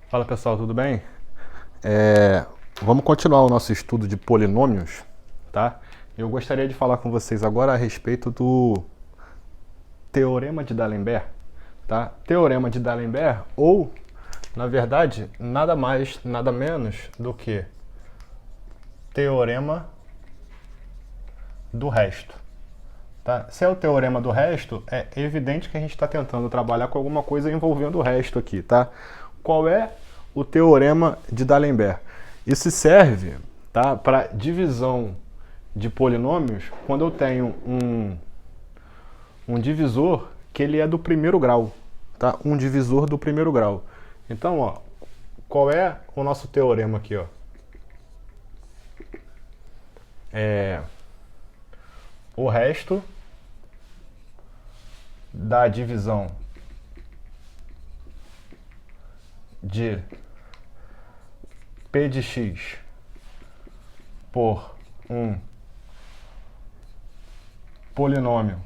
Fala pessoal, tudo bem? Vamos continuar o nosso estudo de polinômios, tá? Eu gostaria de falar com vocês agora a respeito do Teorema de D'Alembert, tá? Teorema de D'Alembert, ou, na verdade, nada mais, nada menos do que Teorema do resto. Tá? Se é o teorema do resto, é evidente que a gente está tentando trabalhar com alguma coisa envolvendo o resto aqui, tá? Qual é o teorema de D'Alembert? Isso serve, tá, para divisão de polinômios quando eu tenho um divisor que ele é do primeiro grau, tá? Um divisor do primeiro grau. Então, ó, qual é o nosso teorema aqui, ó? O resto da divisão de P de x por um polinômio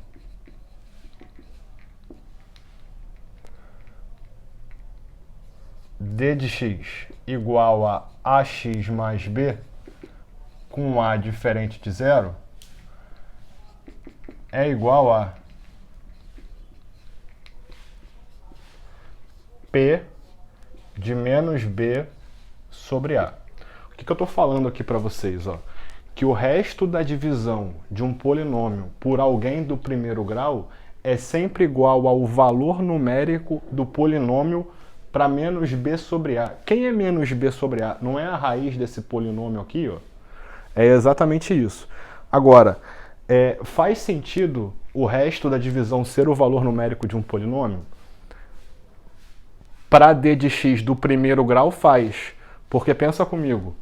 d de x igual a ax mais b com a diferente de zero é igual a P de menos B sobre A. O que eu estou falando aqui para vocês? Ó? Que o resto da divisão de um polinômio por alguém do primeiro grau é sempre igual ao valor numérico do polinômio para menos B sobre A. Quem é menos B sobre A? Não é a raiz desse polinômio aqui? Ó? É exatamente isso. Agora, faz sentido o resto da divisão ser o valor numérico de um polinômio? Para d de x do primeiro grau faz, porque pensa comigo,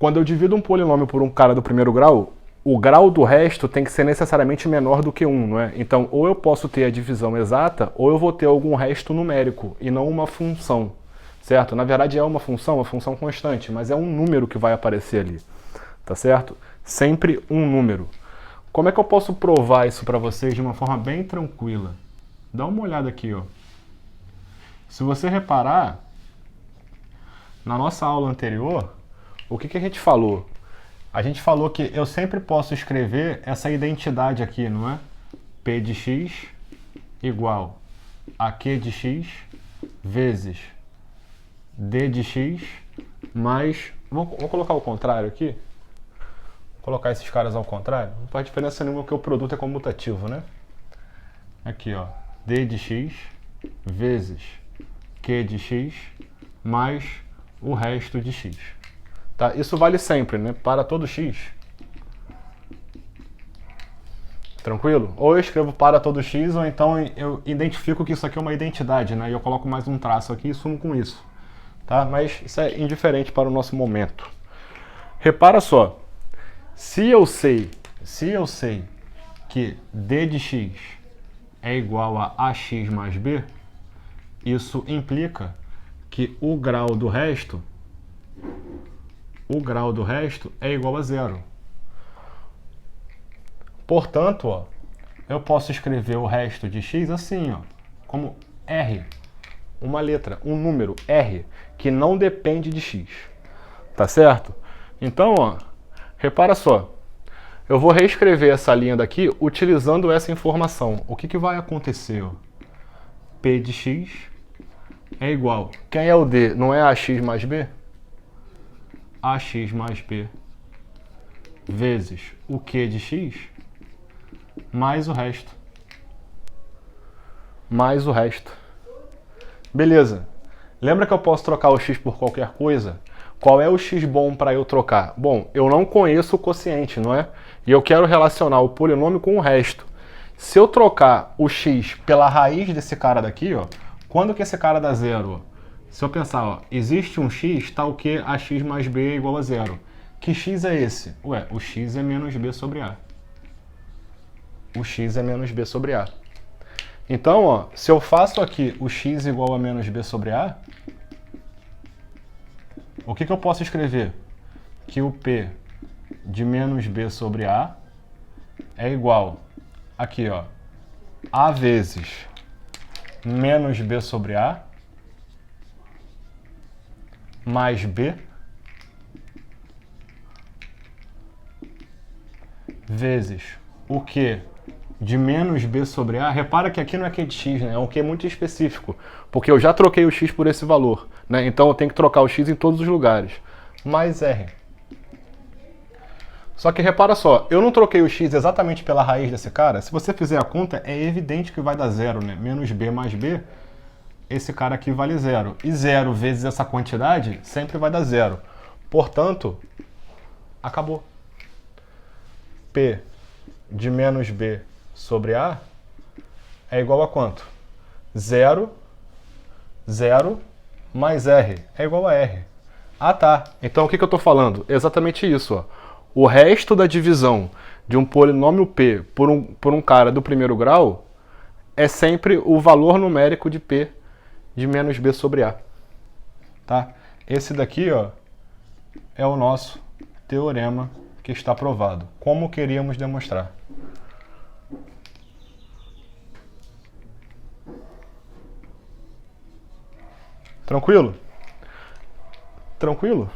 quando eu divido um polinômio por um cara do primeiro grau, o grau do resto tem que ser necessariamente menor do que 1, não é? Então, ou eu posso ter a divisão exata, ou eu vou ter algum resto numérico, e não uma função, certo? Na verdade é uma função constante, mas é um número que vai aparecer ali, tá certo? Sempre um número. Como é que eu posso provar isso para vocês de uma forma bem tranquila? Dá uma olhada aqui, ó. Se você reparar, na nossa aula anterior, o que a gente falou? A gente falou que eu sempre posso escrever essa identidade aqui, não é? P de x igual a Q de x vezes D de x mais... Vou colocar o contrário aqui. Vou colocar esses caras ao contrário. Não faz diferença nenhuma porque o produto é comutativo, né? Aqui, ó. D de x vezes Q de x mais o resto de x. Tá? Isso vale sempre, né? Para todo x. Tranquilo? Ou eu escrevo para todo x, ou então eu identifico que isso aqui é uma identidade, né? E eu coloco mais um traço aqui e sumo com isso. Tá? Mas isso é indiferente para o nosso momento. Repara só. Se eu sei que d de x é igual a ax mais b, isso implica que o grau do resto é igual a zero. Portanto, ó, eu posso escrever o resto de x assim, ó, como r, uma letra, um número r, que não depende de x. Tá certo? Então, ó, repara só. Eu vou reescrever essa linha daqui utilizando essa informação. O que vai acontecer? Ó? P de x é igual. Quem é o D? Não é ax mais b? Ax mais b vezes o Q de x mais o resto. Mais o resto. Beleza. Lembra que eu posso trocar o x por qualquer coisa? Qual é o x bom para eu trocar? Bom, eu não conheço o quociente, não é? E eu quero relacionar o polinômio com o resto. Se eu trocar o x pela raiz desse cara daqui, ó, quando que esse cara dá zero? Ó? Se eu pensar, ó, existe um x tal que ax mais b é igual a zero. Que x é esse? Ué, o x é menos b sobre a. O x é menos b sobre a. Então, ó, se eu faço aqui o x igual a menos b sobre a, o que eu posso escrever? Que o P de menos b sobre a é igual, aqui, ó, a vezes menos b sobre a mais B vezes o Q de menos B sobre A. Repara que aqui não é Q de X, né? É um Q muito específico, porque eu já troquei o X por esse valor, né? Então eu tenho que trocar o X em todos os lugares. Mais R. Só que repara só, eu não troquei o X exatamente pela raiz desse cara. Se você fizer a conta, é evidente que vai dar zero, né? Menos B mais B, esse cara aqui vale zero. E zero vezes essa quantidade sempre vai dar zero. Portanto, acabou. P de menos B sobre A é igual a quanto? 0, 0 mais R é igual a R. Ah, tá. Então o que eu estou falando? Exatamente isso, ó. O resto da divisão de um polinômio P por um cara do primeiro grau é sempre o valor numérico de P de menos B sobre A. Tá? Esse daqui, ó, é o nosso teorema que está provado. Como queríamos demonstrar? Tranquilo? Tranquilo?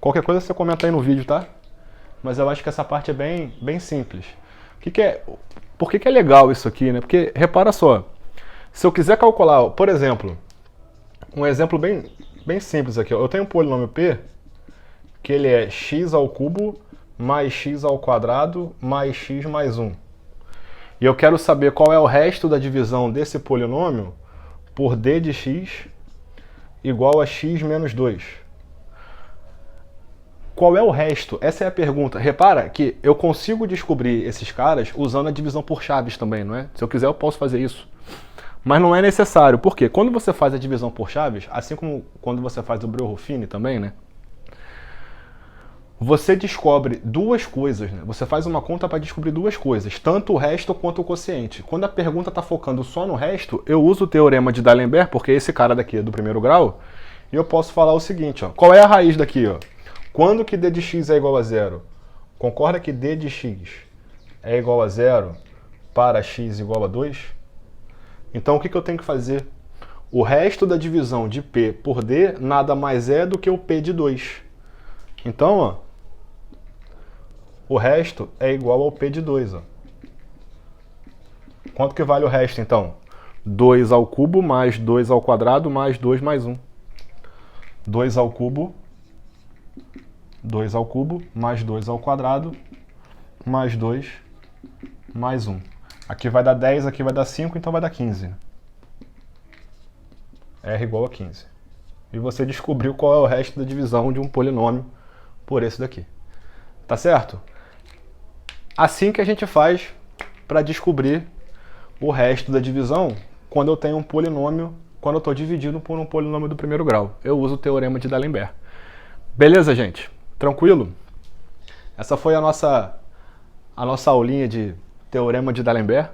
Qualquer coisa você comenta aí no vídeo, tá? Mas eu acho que essa parte é bem simples. Por que é legal isso aqui, né? Porque, repara só, se eu quiser calcular, por exemplo, um exemplo bem simples aqui, ó. Eu tenho um polinômio P, que ele é x ao cubo mais x ao quadrado mais x mais 1. E eu quero saber qual é o resto da divisão desse polinômio por d de x igual a x menos 2. Qual é o resto? Essa é a pergunta. Repara que eu consigo descobrir esses caras usando a divisão por chaves também, não é? Se eu quiser eu posso fazer isso. Mas não é necessário. Por quê? Quando você faz a divisão por chaves, assim como quando você faz o Breuer-Ruffini também, né? Você descobre duas coisas, né? Você faz uma conta para descobrir duas coisas, tanto o resto quanto o quociente. Quando a pergunta está focando só no resto, eu uso o teorema de D'Alembert, porque esse cara daqui é do primeiro grau, e eu posso falar o seguinte, ó. Qual é a raiz daqui, ó? Quando que d de x é igual a zero? Concorda que d de x é igual a zero para x igual a 2? Então o que eu tenho que fazer? O resto da divisão de P por D nada mais é do que o P de 2. Então, ó, o resto é igual ao P de 2. Ó. Quanto que vale o resto, então? 2 ao cubo mais 2 ao quadrado mais 2 mais 1. 2 ao cubo mais 2 ao quadrado mais 2 mais 1. Aqui vai dar 10, aqui vai dar 5, então vai dar 15. R igual a 15. E você descobriu qual é o resto da divisão de um polinômio por esse daqui. Tá certo? Assim que a gente faz para descobrir o resto da divisão quando eu tenho um polinômio, quando eu estou dividindo por um polinômio do primeiro grau. Eu uso o teorema de D'Alembert. Beleza, gente? Tranquilo? Essa foi a nossa aulinha de teorema de D'Alembert.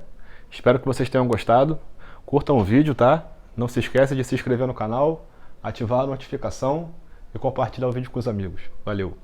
Espero que vocês tenham gostado. Curtam o vídeo, tá? Não se esqueça de se inscrever no canal, ativar a notificação e compartilhar o vídeo com os amigos. Valeu!